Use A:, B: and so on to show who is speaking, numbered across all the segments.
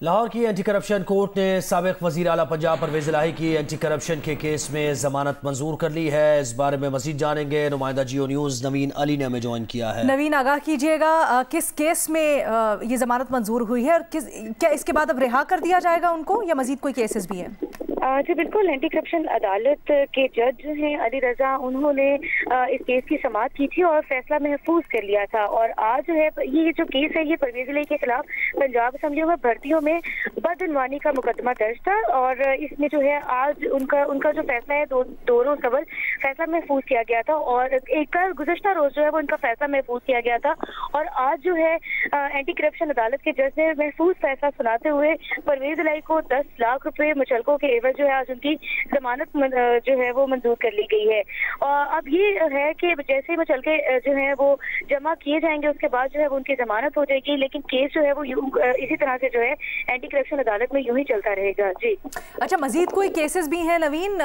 A: لاہور کی anti corruption court نے سابق وزیر اعلیٰ پنجاب پرویز الہی کی اینٹی کرپشن کے کیس میں ضمانت منظور کر لی ہے۔ اس بارے میں مزید جانیں گے، نمائندہ جیو نیوز نوین علی نے ہمیں جوائن کیا ہے۔
B: نوین، آگاہ کیجیے گا کس کیس میں یہ ضمانت منظور ہوئی ہے اور کیا اس کے بعد اب رہا کر دیا جائے گا ان کو یا مزید کوئی کیسز بھی ہیں؟
C: جی بالکل، اینٹی کرپشن عدالت کے جج جو ہیں علی رضا، انہوں نے اس کیس کی سماعت کی تھی اور فیصلہ محفوظ کر لیا تھا۔ اور آج جو ہے یہ جو کیس ہے یہ پرویز الہی کے خلاف پنجاب اسمبلیوں میں بھرتیوں میں بدعنوانی کا مقدمہ درج تھا اور اس میں جو ہے آج ان کا جو فیصلہ ہے دو روز قبل فیصلہ محفوظ کیا گیا تھا اور ایک گزشتہ روز جو ہے وہ ان کا فیصلہ محفوظ کیا گیا تھا اور آج جو ہے اینٹی کرپشن عدالت کے جج نے محفوظ فیصلہ سناتے ہوئے پرویز الہی کو 10 لاکھ روپے مچلکوں کے عوض جو ہے آج ان کی ضمانت جو ہے وہ منظور کر لی گئی ہے۔ اور اب یہ ہے کہ جیسے مچلکے جو ہیں وہ جمع کیے جائیں گے اس کے بعد جو ہے وہ ان کی ضمانت ہو جائے گی، لیکن کیس جو ہے وہ اسی طرح سے جو ہے اینٹی کرپشن عدالت میں یوں ہی چلتا رہے گا۔ جی
B: اچھا، مزید کوئی کیسز بھی ہیں نوین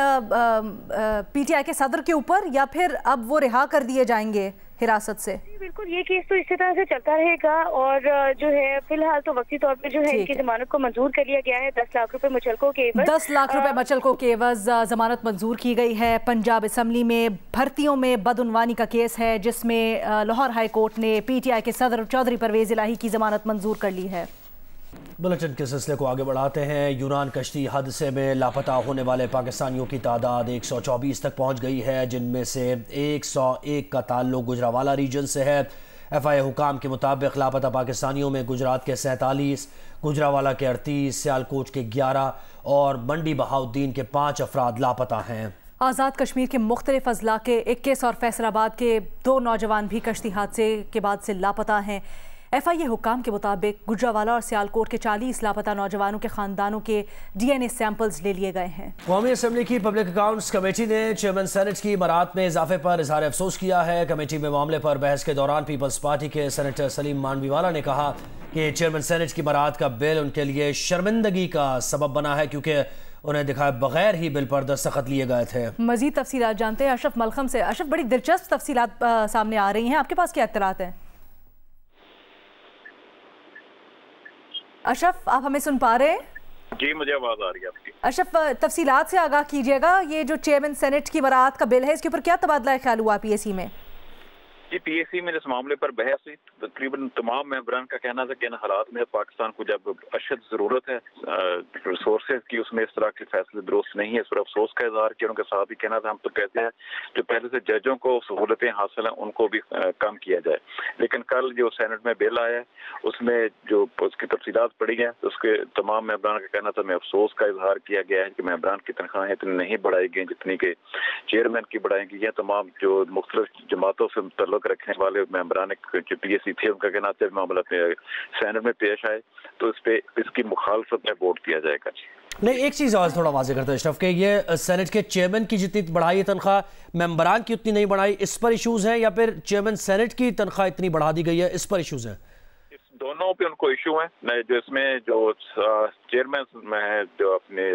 B: پی ٹی آئی کے صدر کے اوپر یا پھر اب وہ رہا کر دیے جائیں گے حراست سے؟
C: بالکل، یہ کیس تو اسی طرح سے چلتا رہے گا اور جو ہے فی الحال تو وقتی طور پہ جو ہے ان کی ضمانت کو منظور کر لیا گیا ہے 10 لاکھ روپے مچلکوں کے عوض۔
B: 10 لاکھ روپے مچلکوں کے عوض ضمانت منظور کی گئی ہے۔ پنجاب اسمبلی میں بھرتیوں میں بدعنوانی کا کیس ہے جس میں لاہور ہائی کورٹ نے پی ٹی آئی کے صدر چودھری پرویز الہی کی ضمانت منظور کر لی ہے۔
A: بلٹن کے سلسلے کو آگے بڑھاتے ہیں۔ یونان کشتی حادثے میں لاپتہ ہونے والے پاکستانیوں کی تعداد 124 تک پہنچ گئی ہے، جن میں سے 101 کا تعلق گجرانوالہ ریجن سے ہے۔ ایف آئی اے حکام کے مطابق لاپتہ پاکستانیوں میں گجرات کے 47، گجرانوالہ کے 38، سیالکوٹ کے 11 اور منڈی بہاؤالدین کے 5 افراد لاپتہ ہیں۔
B: آزاد کشمیر کے مختلف اضلاع کے 21 اور فیصل آباد کے 2 نوجوان بھی کشتی حادثے کے بعد سے لاپتہ ہیں۔ ایف آئی اے حکام کے مطابق گجرانوالہ اور سیالکوٹ کے 40 لاپتہ نوجوانوں کے خاندانوں کے ڈی این اے سیمپلز لے لیے گئے ہیں۔
A: قومی اسمبلی کی پبلک اکاؤنٹس کمیٹی نے چیئرمین سینٹ کی برات میں اضافے پر اظہار افسوس کیا ہے۔ کمیٹی میں معاملے پر بحث کے دوران پیپلز پارٹی کے سینیٹر سلیم مانوی والا نے کہا کہ چیئرمین سینٹ کی برات کا بل ان کے لیے شرمندگی کا سبب بنا ہے کیونکہ انہیں دکھائے بغیر ہی بل پر دستخط لیے گئے تھے۔
B: مزید تفصیلات جانتے ہیں اشرف ملخم سے۔ اشرف، بڑی دلچسپ تفصیلات سامنے آ رہی ہیں، آپ کے پاس کیا اطلاعات ہیں؟ اشرف، آپ ہمیں سن پا رہے ہیں؟
D: جی مجھے آواز آ رہی ہے آپ کی۔
B: اشرف، تفصیلات سے آگاہ کیجیے گا، یہ جو چیئرمین سینٹ کی برات کا بل ہے اس کے اوپر کیا تبادلہ خیال ہوا پی ایس سی میں؟
D: جی پی ایس سی میں اس معاملے پر بحث ہوئی، تقریباً تمام ممبران کا کہنا تھا کہ ان حالات میں پاکستان کو جب اشد ضرورت ہے ریسورسز کی، اس میں اس طرح کے فیصلے درست نہیں ہے۔ اس پر افسوس کا اظہار کیا، ان کے ساتھ بھی کہنا تھا ہم تو کہتے ہیں جو پہلے سے ججوں کو سہولتیں حاصل ہیں ان کو بھی کم کیا جائے، لیکن کل جو سینٹ میں بل آیا ہے اس میں جو اس کی تفصیلات پڑی ہیں اس کے تمام ممبران کا کہنا تھا میں افسوس کا اظہار کیا گیا ہے کہ ممبران کی تنخواہیں اتنی نہیں بڑھائی گئی جتنی کہ چیئرمین کی بڑھائی گئی ہیں۔ تمام جو مختلف جماعتوں سے تعلق رکھنے والے ممبران جو پی ایس سی تھے ان کا کہنا تھا معاملہ سینٹ میں پیش آئے تو اس کی مخالفت میں ووٹ دیا جائے گا۔
A: نہیں، ایک چیز اور تھوڑا واضح کرتا ہے اشرف کہ یہ سینٹ کے چیئرمین کی جتنی بڑھائی تنخواہ ممبران کی اتنی نہیں بڑھائی، اس پر ایشوز ہیں یا پھر چیئرمین سینٹ کی تنخواہ اتنی بڑھا دی گئی ہے اس پر ایشوز ہیں؟
D: دونوں پہ ان کو ایشو ہیں، جو اس میں جو چیئرمین میں ہے جو اپنے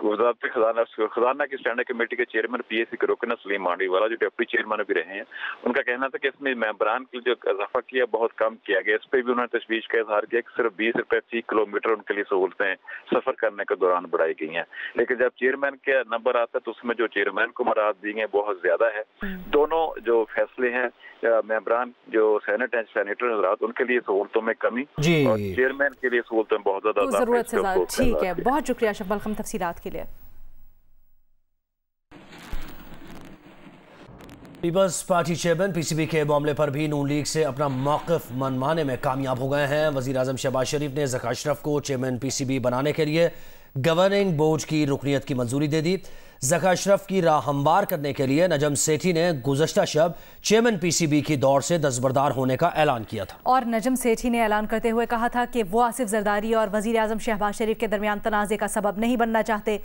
D: وزارت خزانہ کی اسٹینڈنگ کمیٹی کے چیئرمین پی ایس سی کے رکن سلیم مانوی والا جو ڈپٹی چیئرمین بھی رہے ہیں، ان کا کہنا تھا کہ اس میں ممبران کے جو اضافہ کیا بہت کم کیا گیا۔ اس پہ بھی انہوں نے تشویش کا اظہار کیا کہ صرف 20 روپے فی کلومیٹر ان کے لیے سہولتیں سفر کرنے کے دوران بڑھائی گئی ہیں، لیکن جب چیئرمین کے نمبر آتا ہے تو اس میں جو چیئرمین کو مراعات دی گئی بہت زیادہ ہے۔ دونوں جو فیصلے ہیں ممبران جو سینٹ ہیں سینیٹر حضرات ان کے لیے سہولتوں میں کمی اور چیئرمین کے لیے سہولتیں بہت زیادہ
B: ضرورت سے زیادہ۔ ٹھیک ہے، بہت شکریہ اشرف ملخم تفصیلات کے لیے۔
A: Peoples Party chairman P C B کے معاملے پر بھی نون لیگ سے اپنا موقف منوانے میں کامیاب ہو گئے ہیں۔ وزیر اعظم شہباز شریف نے ذکا اشرف کو چیئرمین پی سی بی بنانے کے لیے گورننگ بورڈ کی رکنیت کی منظوری دے دی۔ ذکا اشرف کی راہ ہموار کرنے کے لیے نجم سیٹھی نے گزشتہ شب چیئرمین پی سی بی کی دوڑ سے دستبردار ہونے کا اعلان کیا تھا،
B: اور نجم سیٹھی نے اعلان کرتے ہوئے کہا تھا کہ وہ آصف زرداری اور وزیر اعظم شہباز شریف کے درمیان تنازع کا سبب نہیں بننا چاہتے۔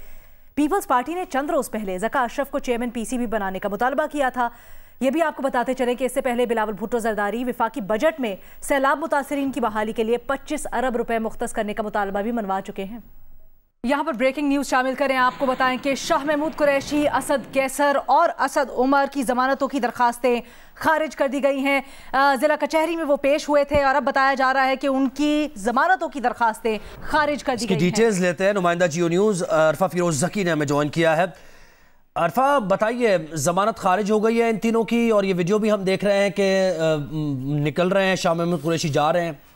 B: پیپلز پارٹی نے چند روز پہلے ذکا اشرف کو چیئرمین پی سی بی بنانے کا مطالبہ کیا تھا۔ یہ بھی آپ کو بتاتے چلیں کہ اس سے پہلے بلاول بھٹو زرداری وفاقی بجٹ میں سیلاب متاثرین کی بحالی کے لیے 25 ارب روپے مختص کرنے کا مطالبہ بھی منوا چکے ہیں۔ यहाँ पर ब्रेकिंग न्यूज शामिल करें, आपको बताएं कि शाह महमूद कुरैशी, असद कैसर और असद उमर की जमानतों की दरखास्तें खारिज कर दी गई हैं। जिला कचहरी में वो पेश हुए थे और अब बताया जा रहा है कि उनकी जमानतों की दरखास्तें खारिज कर दी गई हैं।
A: डिटेल्स लेते हैं, नुमाइंदा जियो न्यूज़ अरफा फिरोज ज़की ने हमें ज्वाइन किया है। अरफा बताइए, जमानत खारिज हो गई है इन तीनों की और ये वीडियो भी हम देख रहे हैं कि निकल रहे हैं, शाह महमूद कुरैशी जा रहे हैं।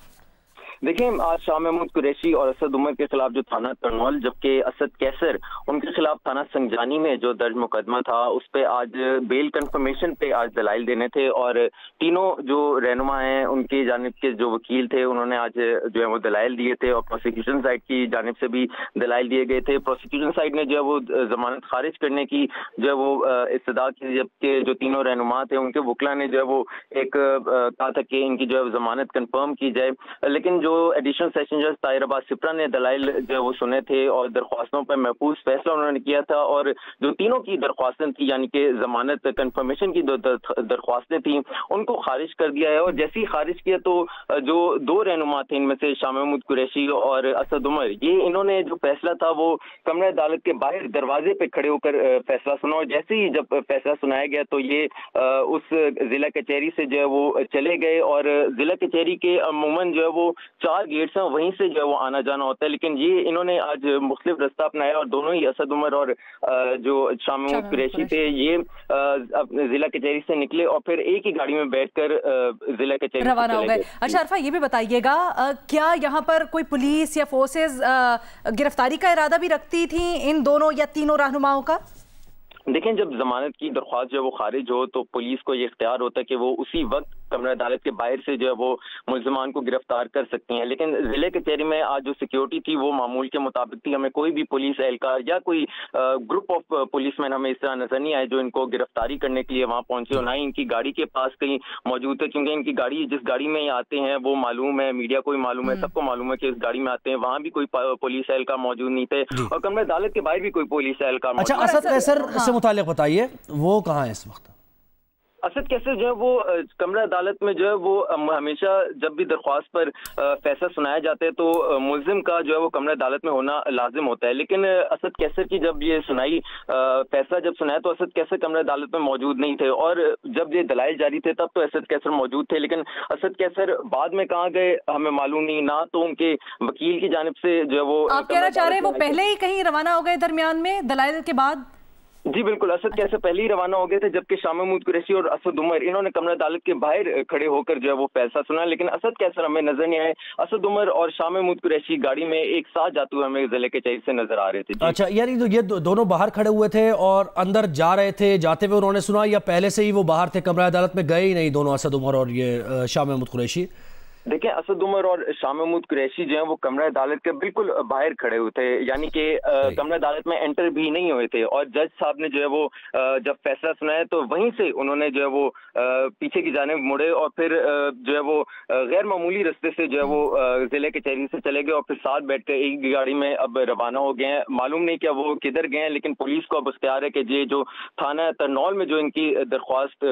E: देखिए, आज शाह महमूद कुरैशी और असद उमर के खिलाफ जो थाना तरनौल, जबकि असद कैसर उनके खिलाफ थाना संजानी में जो दर्ज मुकदमा था उस पे आज बेल कंफर्मेशन पे आज दलाइल देने थे और तीनों जो रहनुमा हैं उनकी जानिब के जो वकील थे उन्होंने आज जो है वो दलाइल दिए थे और प्रोसिक्यूशन साइड की जानिब से भी दलाइल दिए गए थे। प्रोसिक्यूशन साइड ने जो है वो जमानत खारिज करने की जो है वो इस्तदा की, जबकि जो तीनों रहनुमा थे उनके वकला ने जो है वो एक कहा था कि इनकी जो है जमानत कंफर्म की जाए, लेकिन जो एडिशनल सेशन जज ताहिर अब्बास सिप्रा ने दलाइल जो है वो सुने थे और दरख्वास्तों पर महफूज फैसला उन्होंने किया था और जो तीनों की दरख्वास्तें थी यानी कि जमानत कंफर्मेशन की दरख्वास्तें थी उनको खारिज कर दिया है। और जैसे ही खारिज किया तो जो दो रहनुमा थे इनमें से शाह महमूद कुरैशी और असद उमर, ये इन्होंने जो फैसला था वो कमरा अदालत के बाहर दरवाजे पे खड़े होकर फैसला सुना और जैसे ही जब फैसला सुनाया गया तो ये उस जिला कचहरी से जो है वो चले गए और जिला कचहरी के अमूमन जो है वो 4 गेट्स हैं, वहीं से जो है वो आना जाना होता है, लेकिन ये इन्होंने आज मुख्तलिफ रास्ता अपनाया और दोनों ही असद उमर और जो शाह महमूद कुरैशी थे ये जिला कचहरी से निकले और फिर एक ही गाड़ी में बैठकर जिला कचहरी
B: रवाना हो गए। अच्छा अरफा, ये भी बताइएगा क्या यहाँ पर कोई पुलिस या फोर्सेस गिरफ्तारी का इरादा भी रखती थी इन दोनों या तीनों रहनुमाओं का?
E: देखें, जब जमानत की दरख्वास्त जो है वो खारिज हो तो पुलिस को ये इख्तियार होता है कि वो उसी वक्त कमरा अदालत के बाहर से जो है वो मुल्ज़िमान को गिरफ्तार कर सकती हैं, लेकिन जिले कचहरी में आज जो सिक्योरिटी थी वो मामूल के मुताबिक थी। हमें कोई भी पुलिस एहलकार या कोई ग्रुप ऑफ पुलिसमैन हमें इस तरह नजर नहीं आए जो इनको गिरफ्तारी करने के लिए वहाँ पहुंचे और ना ही इनकी गाड़ी के पास कहीं मौजूद है, क्योंकि इनकी गाड़ी जिस गाड़ी में ये आते हैं वो मालूम है, मीडिया को भी मालूम है, सबको मालूम है कि इस गाड़ी में आते हैं, वहाँ भी कोई पुलिस एहलकार मौजूद नहीं थे और कमरा अदालत के बाहर भी कोई पुलिस एहलकार।
A: अच्छा, असद कैसर से मुताल्लिक बताइए, वो कहाँ है इस वक्त?
E: असद कैसर जो है वो कमरा अदालत में जो है वो हमेशा जब भी दरख्वास्त पर फैसला सुनाया जाता है तो मुल्जिम का जो है वो कमरा अदालत में होना लाजिम होता है, लेकिन असद कैसर की जब ये फैसला जब सुनाया तो असद कैसर कमरा अदालत में मौजूद नहीं थे और जब ये दलाइल जारी थे तब तो असद कैसर मौजूद थे, लेकिन असद कैसर बाद में कहाँ गए हमें मालूम नहीं, ना तो उनके वकील की जानिब से जो है वो।
B: आप कहना चाह रहे हैं वो पहले ही कहीं रवाना हो गए दरमियान में दलाइल के बाद?
E: जी बिल्कुल, असद कैसर पहले ही रवाना हो गए थे, जबकि शाह महमूद कुरैशी और असद उमर इन्होंने कमरा अदालत के बाहर खड़े होकर जो है वो फैसला सुना, लेकिन असद कैसर हमें नजर नहीं आए। असद उमर और शाह महमूद कुरैशी गाड़ी में एक साथ जाते हुए हमें जिले कचहरी से नजर आ रहे थे।
A: अच्छा, यानी तो ये दोनों बाहर खड़े हुए थे और अंदर जा रहे थे, जाते हुए उन्होंने सुना या पहले से ही वो बाहर थे, कमरा अदालत में गए ही नहीं दोनों, असद उमर और ये शाह महमूद कुरैशी?
E: देखें, असद उमर और शाह महमूद कुरैशी जो है वो कमरा अदालत के बिल्कुल बाहर खड़े हुए थे, यानी कि कमरा अदालत में एंटर भी नहीं हुए थे और जज साहब ने जो है वो जब फैसला सुनाया तो वहीं से उन्होंने जो है वो पीछे की जानिब मुड़े और फिर जो है वो गैर मामूली रास्ते से जो है वो जिले कचहरी से चले गए और फिर साथ बैठ कर एक गाड़ी में अब रवाना हो गए हैं। मालूम नहीं क्या वो किधर गए हैं, लेकिन पुलिस को अब इख्तियार है कि ये जो थाना तरनौल में जो इनकी दरख्वास्त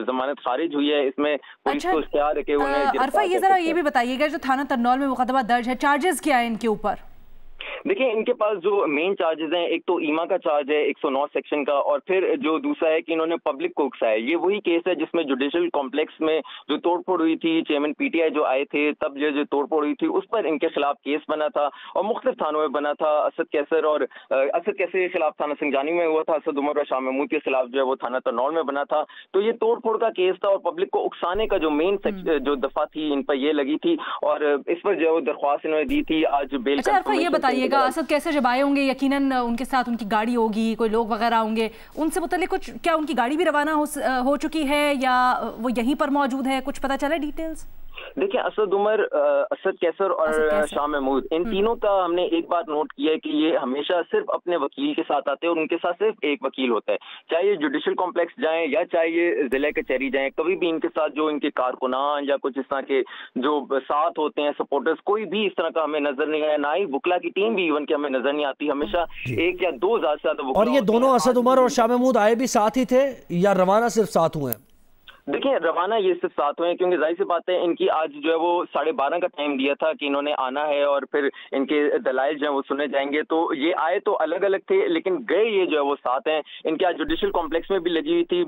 E: जमानत खारिज हुई है इसमें पुलिस को इख्तियार है कि उन्हें।
B: ये भी बताइएगा, जो थाना तरनौल में मुकदमा दर्ज है, चार्जेस क्या है इनके ऊपर?
E: देखिए, इनके पास जो मेन चार्जेस हैं, एक तो ईमा का चार्ज है 109 सेक्शन का और फिर जो दूसरा है कि इन्होंने पब्लिक को उकसाया। ये वही केस है जिसमें जुडिशल कॉम्प्लेक्स में जो तोड़फोड़ हुई थी, चेयरमैन पीटीआई जो आए थे तब जो तोड़फोड़ हुई थी उस पर इनके खिलाफ केस बना था और मुख्तलिफ थानों में बना था। असद कैसर के खिलाफ थाना संजानी में हुआ था, असद उमर और शाह महमूद के खिलाफ जो है वो थाना तरनौल में बना था। तो ये तोड़फोड़ का केस था और पब्लिक को उकसाने का जो मेन जो दफा थी इन पर ये लगी थी और इस पर जो दरख्वास्त इन्होंने दी थी आज बेल।
B: ये बताइएगा, असद कैसर जब आए होंगे यकीनन उनके साथ उनकी गाड़ी होगी, कोई लोग वगैरह होंगे, उनसे मुताल्लिक कुछ क्या उनकी गाड़ी भी रवाना हो चुकी है या वो यहीं पर मौजूद है, कुछ पता चला डिटेल्स?
E: देखिए, असद उमर, असद कैसर और शाह महमूद, इन तीनों का हमने एक बात नोट किया है कि ये हमेशा सिर्फ अपने वकील के साथ आते हैं और उनके साथ सिर्फ एक वकील होता है, चाहे ये जुडिशल कॉम्प्लेक्स जाएं या चाहे ये जिले कचहरी जाएं। कभी भी इनके साथ जो इनके कारकुनान या कुछ इस तरह के जो साथ होते हैं सपोर्टर्स, कोई भी इस तरह का हमें नजर नहीं आया, ना ही वकला की टीम भी इवन के हमें नजर नहीं आती। हमेशा एक या दो ज्यादा।
A: और ये दोनों असद उमर और शाह महमूद आए भी साथ ही थे या रवाना सिर्फ साथ हुए हैं?
E: देखिए रवाना ये सिर्फ 7 हुए हैं, क्योंकि जाहिर सी बात है इनकी आज जो है वो 12:30 का टाइम दिया था कि इन्होंने आना है और फिर इनके दलाइल जो है वो सुने जाएंगे। तो ये आए तो अलग अलग थे, लेकिन गए ये जो है वो 7 हैं। इनके आज जुडिशल कॉम्प्लेक्स में भी लगी हुई थी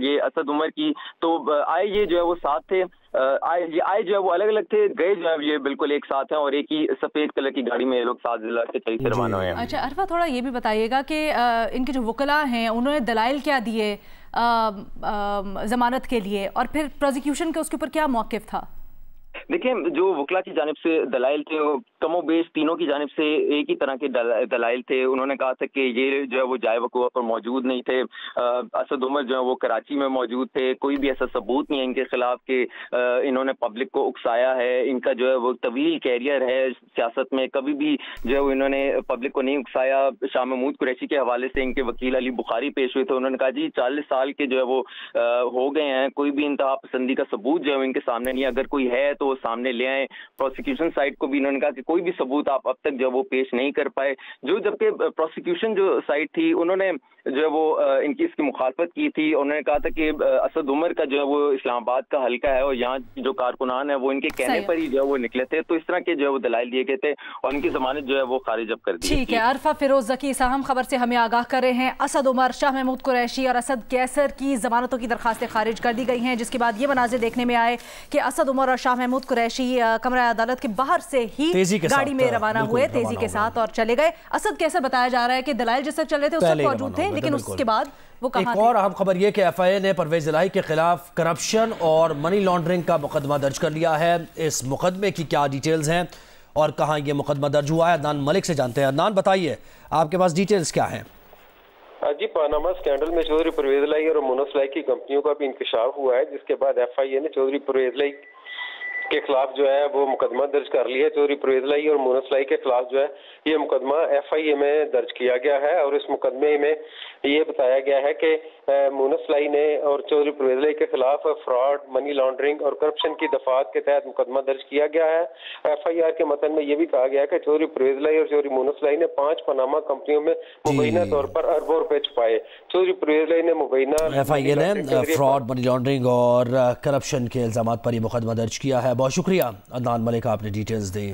E: ये असद उमर की, तो आए ये जो है वो 7 थे। आए जो है वो अलग अलग थे, गए जो है ये बिल्कुल एक साथ हैं और एक ही सफेद कलर की गाड़ी में ये लोग 7 जिला के तरीके से रवाना हुए हैं।
B: अच्छा अरफा, थोड़ा ये भी बताइएगा कि इनके जो वकला हैं उन्होंने दलाइल क्या दिए जमानत के लिए, और फिर प्रोसिक्यूशन के उसके ऊपर क्या मौक़िफ़ था?
E: देखिए जो वकला की जानिब से दलाइल थे वो कमोबेश तीनों की जानिब से एक ही तरह के दलाइल थे। उन्होंने कहा था कि ये जो है वो जाए वक़ुआ पर मौजूद नहीं थे। असद उमर जो है वो कराची में मौजूद थे, कोई भी ऐसा सबूत नहीं है इनके खिलाफ कि इन्होंने पब्लिक को उकसाया है। इनका जो है वो तवील कैरियर है सियासत में, कभी भी जो है वो इन्होंने पब्लिक को नहीं उकसाया। शाह महमूद कुरैशी के हवाले से इनके वकील अली बुखारी पेश हुए थे, उन्होंने कहा जी 40 साल के जो है वो हो गए हैं, कोई भी इंतहा पसंदी का सबूत जो है इनके सामने नहीं, अगर कोई है तो सामने ले आए। प्रोसिक्यूशन साइड को भी इन्होंने कहा कि कोई भी सबूत आप अब तक जो वो पेश नहीं कर पाए। जबकि प्रोसिक्यूशन जो साइड थी उन्होंने जो है वो इसकी मुखालफत की थी। उन्होंने कहा था कि असद उमर का जो है वो इस्लामाबाद का हल्का है और यहाँ जो कारकुनान है वो इनके कहने पर ही जो है वो निकले थे, तो इस तरह के जो है वो दलाइल दिए गए थे और उनकी जमानत जो है वो खारिज अब कर दी।
B: ठीक है, अरफा फिरोज ज़की अहम खबर से हमें आगाह कर रहे हैं। असद उमर, शाह महमूद कुरैशी और असद कैसर की जमानतों की दरखास्तें खारिज कर दी गई हैं, जिसके बाद ये मनाज़िर देखने में आए कि असद उमर और शाह महमूद कुरैशी कमरा अदालत के बाहर से ही गाड़ी में रवाना हुए, तेजी के साथ और चले गए। असद कैसर बताया जा रहा है कि दलाइल जिस तक चल रहे थे उस तक मौजूद थे, लेकिन उसके बाद वो कहां थे?
A: एक और अहम खबर ये कि FIA ने परवेज इलाही के खिलाफ करप्शन और मनी लॉन्ड्रिंग का मुकदमा दर्ज कर लिया है। इस मुकदमे की क्या डिटेल्स हैं और कहां ये मुकदमा दर्ज हुआ है, अदनान मलिक से जानते हैं। अदनान बताइए, आपके पास डिटेल्स क्या हैं?
F: जी, पानामा स्कैंडल में चौधरी परवेज इलाही और मोनस इलाही की कंपनियों का भी इंकशाफ हुआ है, जिसके बाद FIA ने चौधरी परवेज इलाही के खिलाफ जो है वो मुकदमा दर्ज कर लिया है। चौधरी परवेज इलाही और मोनस इलाही के खिलाफ जो है ये मुकदमा FIA में दर्ज किया गया है और इस मुकदमे में ये बताया गया है कि मोनस इलाही ने और चौधरी परवेज इलाही के खिलाफ फ्रॉड, मनी लॉन्ड्रिंग और करप्शन की दफात के तहत मुकदमा दर्ज किया गया है। FIR के मतन में ये भी कहा गया कि चौधरी परवेज इलाही और चौधरी मोनस इलाही ने 5 पनामा कंपनियों में मुबैना तौर पर अरबों रुपए छुपाए। चौधरी परवेज इलाही ने मुबैना
A: FIA ने फ्रॉड, मनी लॉन्ड्रिंग और करप्शन के इल्जामात पर यह मुकदमा दर्ज किया है। बहुत शुक्रिया अदनान मलिक, आपने डिटेल्स दी।